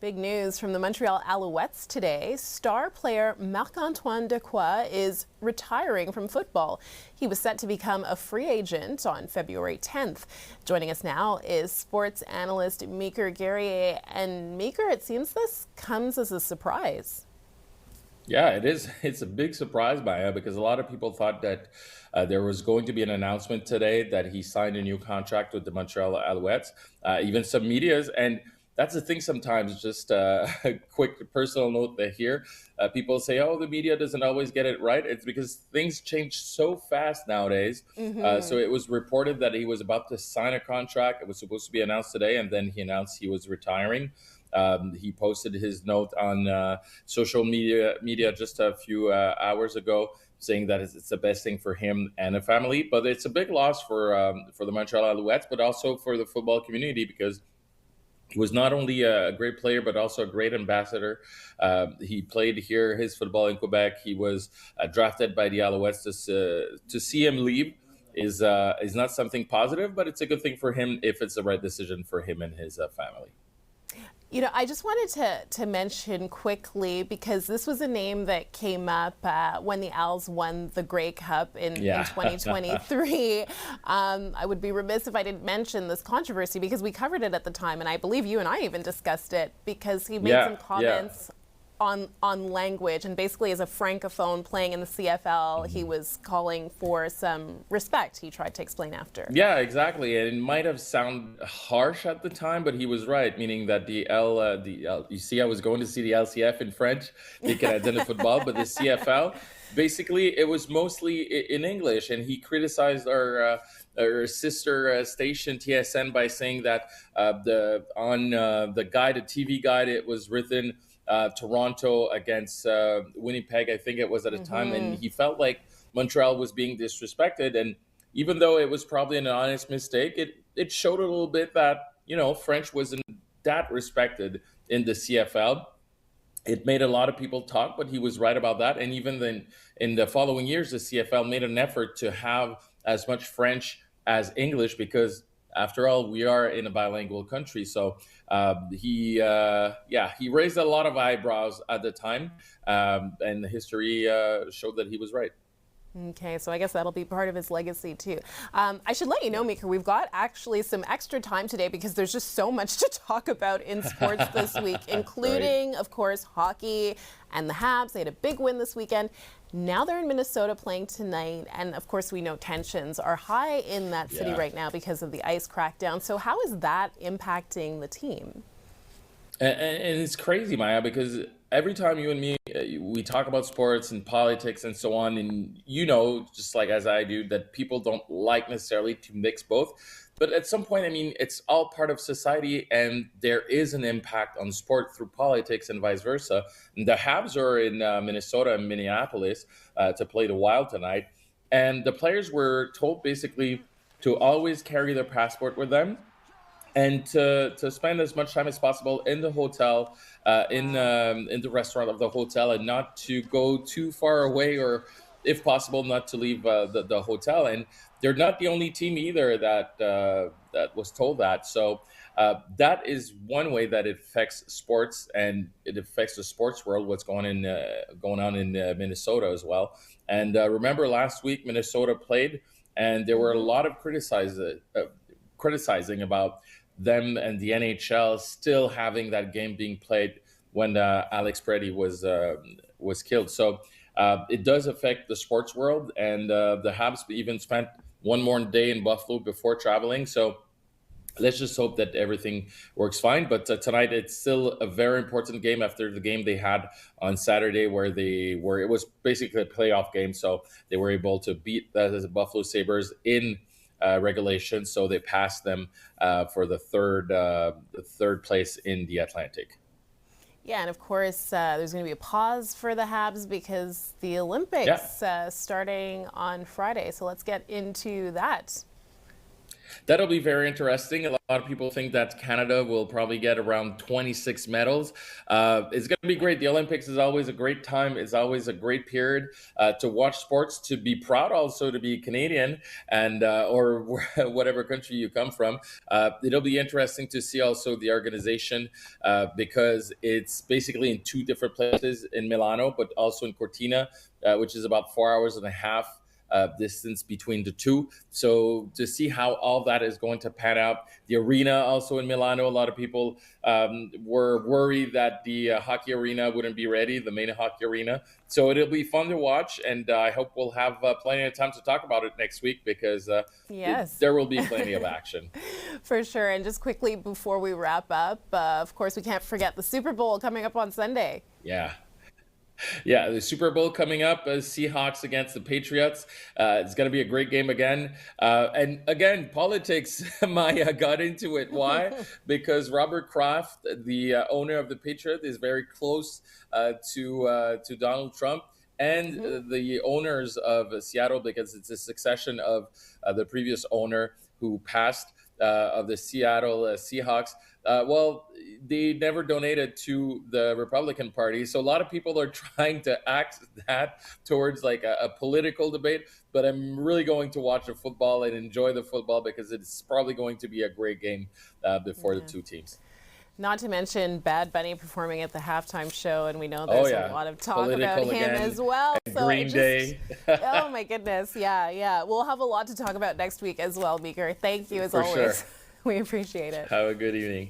Big news from the Montreal Alouettes today. Star player Marc-Antoine Dequoy is retiring from football. He was set to become a free agent on February 10th. Joining us now is sports analyst Meeker Guerrier. And Meeker, it seems this comes as a surprise. Yeah, it is. It's a big surprise, Maya, because a lot of people thought that there was going to be an announcement today that he signed a new contract with the Montreal Alouettes, even some medias. And that's the thing sometimes, just a quick personal note here. People say, oh, the media doesn't always get it right. It's because things change so fast nowadays. So it was reported that he was about to sign a contract. It was supposed to be announced today, and then he announced he was retiring. He posted his note on social media just a few hours ago, saying that it's the best thing for him and the family. But it's a big loss for the Montreal Alouettes, but also for the football community, because he was not only a great player, but also a great ambassador. He played here his football in Quebec. He was drafted by the Alouettes. To see him leave is not something positive, but it's a good thing for him if it's the right decision for him and his family. You know, I just wanted to mention quickly, because this was a name that came up when the Als won the Grey Cup in 2023. I would be remiss if I didn't mention this controversy, because we covered it at the time, and I believe you and I even discussed it, because he made some comments on language, and basically as a francophone playing in the CFL, he was calling for some respect, he tried to explain after. Yeah, exactly. And it might have sounded harsh at the time, but he was right, meaning that you see, I was going to see the LCF in French, the Canadian football, but the CFL, basically it was mostly in English, and he criticized our sister station TSN by saying that the guide, the TV guide, it was written Toronto against Winnipeg, I think it was at the time, and he felt like Montreal was being disrespected. And even though it was probably an honest mistake, it showed a little bit that, you know, French wasn't that respected in the CFL. It made a lot of people talk, but he was right about that. And even then, in the following years, the CFL made an effort to have as much French as English, because after all, we are in a bilingual country. So he raised a lot of eyebrows at the time, and history showed that he was right. Okay, so I guess that'll be part of his legacy too. I should let you know, Meeker, we've got actually some extra time today, because there's just so much to talk about in sports this week, including, of course, hockey and the Habs. They had a big win this weekend. Now they're in Minnesota playing tonight, and of course we know tensions are high in that city right now because of the ICE crackdown. So how is that impacting the team? And it's crazy, Maya, because every time you and me, we talk about sports and politics and so on, and you know, just like as I do, that people don't like necessarily to mix both. But at some point, I mean, it's all part of society, and there is an impact on sport through politics and vice versa. And the Habs are in Minnesota and Minneapolis to play the Wild tonight. And the players were told basically to always carry their passport with them, and to spend as much time as possible in the hotel, in the restaurant of the hotel, and not to go too far away, or if possible, not to leave the hotel. And they're not the only team either that was told that. So that is one way that it affects sports, and it affects the sports world, what's going on in Minnesota as well. And remember last week, Minnesota played, and there were a lot of criticizing about them and the NHL still having that game being played when Alex Preddy was killed. So it does affect the sports world, and the Habs even spent one more day in Buffalo before traveling. So let's just hope that everything works fine. But tonight, it's still a very important game after the game they had on Saturday, where it was basically a playoff game. So they were able to beat the Buffalo Sabres in regulation, so they passed them for the third place in the Atlantic. Yeah, and of course, there's going to be a pause for the Habs because the Olympics starting on Friday. So let's get into that. That'll be very interesting. A lot of people think that Canada will probably get around 26 medals. It's going to be great. The Olympics is always a great time. It's always a great period to watch sports, to be proud also to be Canadian and or whatever country you come from. It'll be interesting to see also the organization because it's basically in two different places in Milano, but also in Cortina, which is about 4 hours and a half distance between the two. So to see how all that is going to pan out. The arena also in Milano, a lot of people were worried that the hockey arena wouldn't be ready, the main hockey arena. So it'll be fun to watch, and I hope we'll have plenty of time to talk about it next week because yes, there will be plenty of action. For sure. And just quickly before we wrap up, of course, we can't forget the Super Bowl coming up on Sunday. Yeah, the Super Bowl coming up, Seahawks against the Patriots. It's going to be a great game again. And again, politics, Maya got into it. Why? Because Robert Kraft, the owner of the Patriots, is very close to Donald Trump and the owners of Seattle, because it's a succession of the previous owner who passed of the Seattle Seahawks. Well, they never donated to the Republican Party. So a lot of people are trying to act that towards like a political debate. But I'm really going to watch the football and enjoy the football because it's probably going to be a great game before the two teams. Not to mention Bad Bunny performing at the halftime show, and we know there's a lot of talk about him as well. So Green Day. Oh my goodness, yeah. We'll have a lot to talk about next week as well, Meeker. Thank you as always. Sure. We appreciate it. Have a good evening.